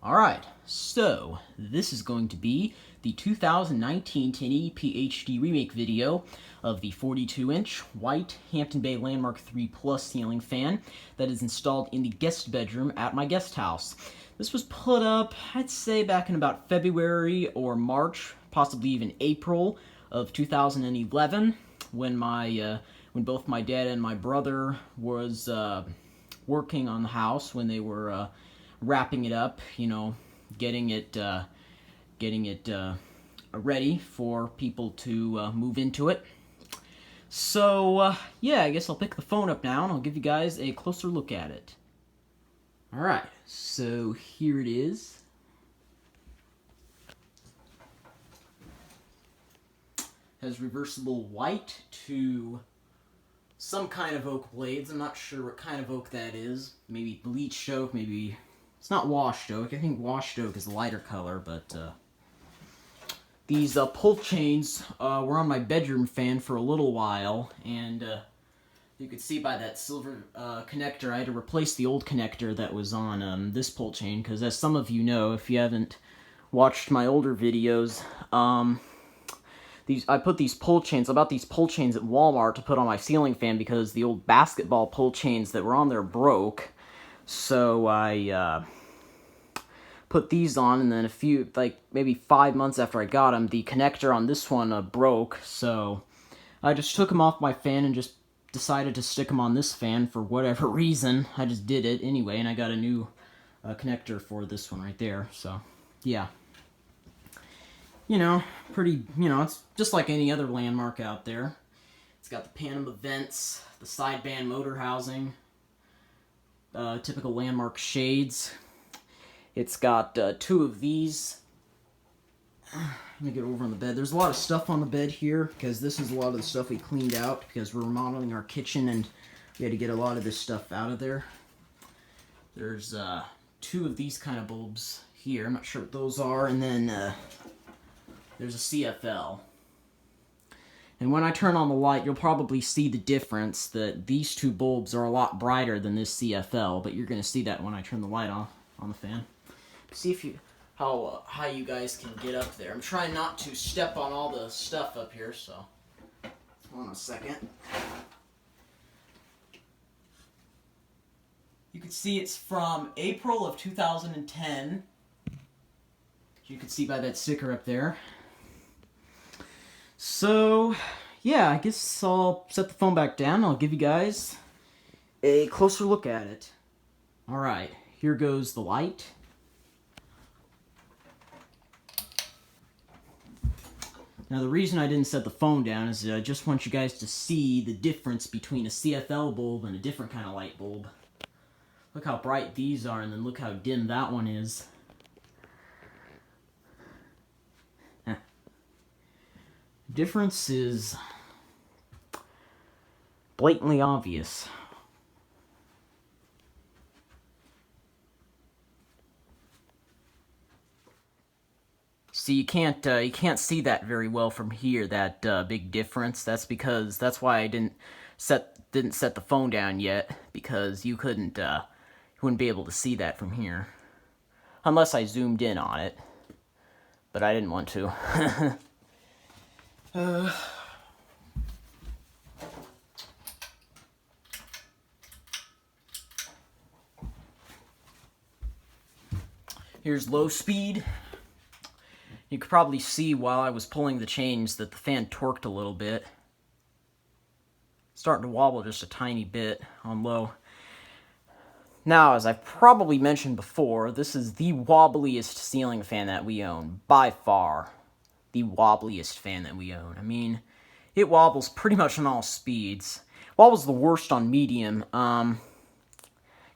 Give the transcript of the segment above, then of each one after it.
Alright, so this is going to be the 2019 1080 HD remake video of the 42-inch white Hampton Bay Landmark 3 Plus ceiling fan that is installed in the guest bedroom at my guest house. This was put up, I'd say, back in about February or March, possibly even April of 2011, when both my dad and my brother was working on the house, when they were wrapping it up, getting it ready for people to move into it. So, yeah, I guess I'll pick the phone up now and I'll give you guys a closer look at it. Alright, so here it is. Has reversible white to some kind of oak blades. I'm not sure what kind of oak that is. Maybe bleached oak, maybe... It's not washed oak. I think washed oak is the lighter color, but these pull chains were on my bedroom fan for a little while, and you could see by that silver connector, I had to replace the old connector that was on this pull chain, because as some of you know, if you haven't watched my older videos, I put these pull chains, I bought these pull chains at Walmart to put on my ceiling fan because the old basketball pull chains that were on there broke. So I put these on, and then maybe 5 months after I got them, the connector on this one broke, so I just took them off my fan and just decided to stick them on this fan for whatever reason. I just did it anyway, and I got a new connector for this one right there, so yeah. It's just like any other Landmark out there. It's got the Panama vents, the sideband motor housing, typical Landmark shades. It's got two of these. Let me get over on the bed. There's a lot of stuff on the bed here, because this is a lot of the stuff we cleaned out, because we're remodeling our kitchen, and we had to get a lot of this stuff out of there. There's two of these kind of bulbs here. I'm not sure what those are, and then there's a CFL. And when I turn on the light, you'll probably see the difference, that these two bulbs are a lot brighter than this CFL, but you're going to see that when I turn the light on the fan. See how high you guys can get up there. I'm trying not to step on all the stuff up here, so hold on a second. You can see it's from April of 2010. You can see by that sticker up there. So, yeah, I guess I'll set the phone back down. I'll give you guys a closer look at it. Alright, here goes the light. Now, the reason I didn't set the phone down is I just want you guys to see the difference between a CFL bulb and a different kind of light bulb. Look how bright these are, and then look how dim that one is. Difference is blatantly obvious. See, you can't see that very well from here, that big difference. That's why I didn't set the phone down yet, because you wouldn't be able to see that from here, unless I zoomed in on it. But I didn't want to. Here's low speed. You could probably see while I was pulling the chains that the fan torqued a little bit. Starting to wobble just a tiny bit on low. Now, as I've probably mentioned before, this is the wobbliest ceiling fan that we own, by far. The wobbliest fan that we own. I mean, it wobbles pretty much on all speeds. Wobbles the worst on medium.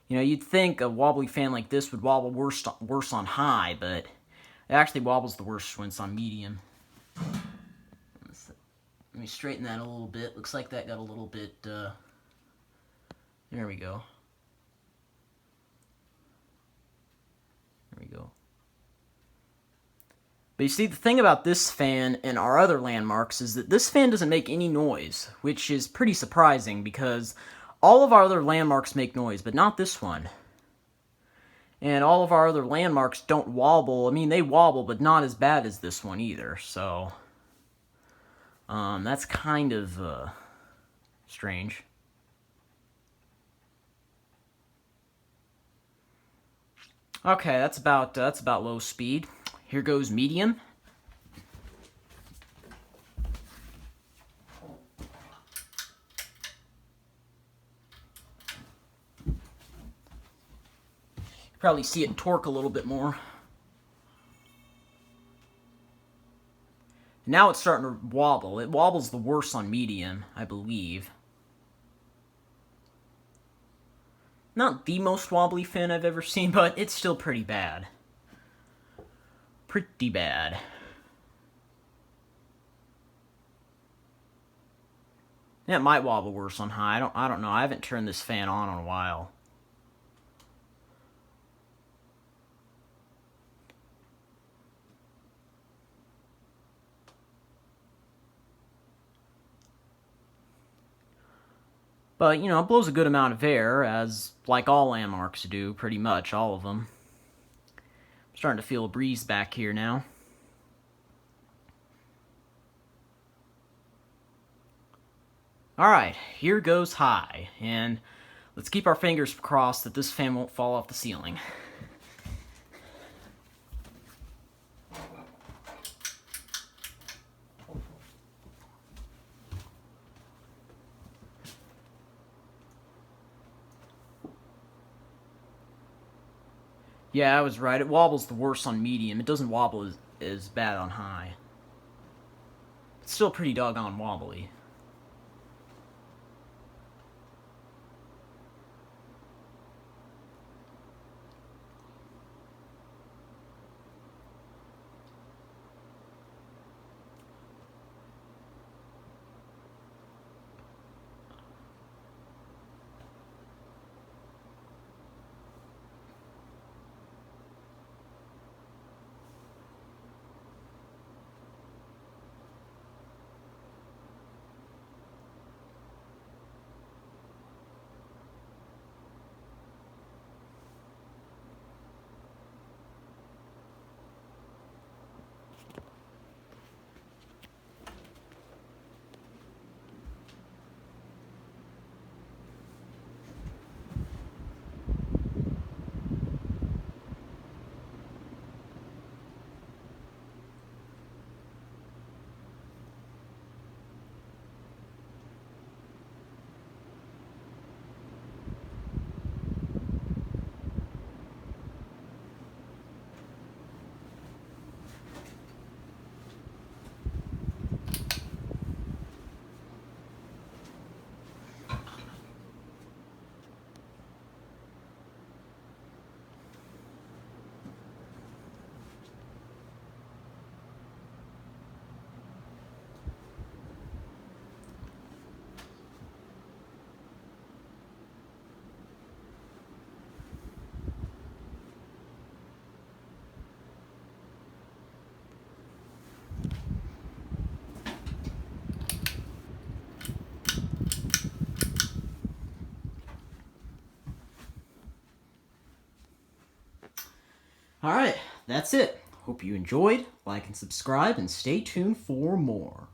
You'd think a wobbly fan like this would wobble worse on high, but it actually wobbles the worst when it's on medium. Let me straighten that a little bit. Looks like that got a little bit, there we go. There we go. But you see, the thing about this fan and our other Landmarks is that this fan doesn't make any noise, which is pretty surprising, because all of our other Landmarks make noise, but not this one. And all of our other landmarks don't wobble. I mean, they wobble, but not as bad as this one either. So, that's kind of strange. Okay, that's about low speed. Here goes medium. Probably see it torque a little bit more. Now it's starting to wobble. It wobbles the worst on medium, I believe. Not the most wobbly fin I've ever seen, but it's still pretty bad. Pretty bad. Yeah, it might wobble worse on high. I don't know. I haven't turned this fan on in a while. But, you know, it blows a good amount of air, as like all landmarks do, pretty much, all of them. I'm starting to feel a breeze back here now. Alright, here goes high, and let's keep our fingers crossed that this fan won't fall off the ceiling. Yeah, I was right. It wobbles the worst on medium. It doesn't wobble as bad on high. It's still pretty doggone wobbly. Alright, that's it. Hope you enjoyed. Like and subscribe, and stay tuned for more.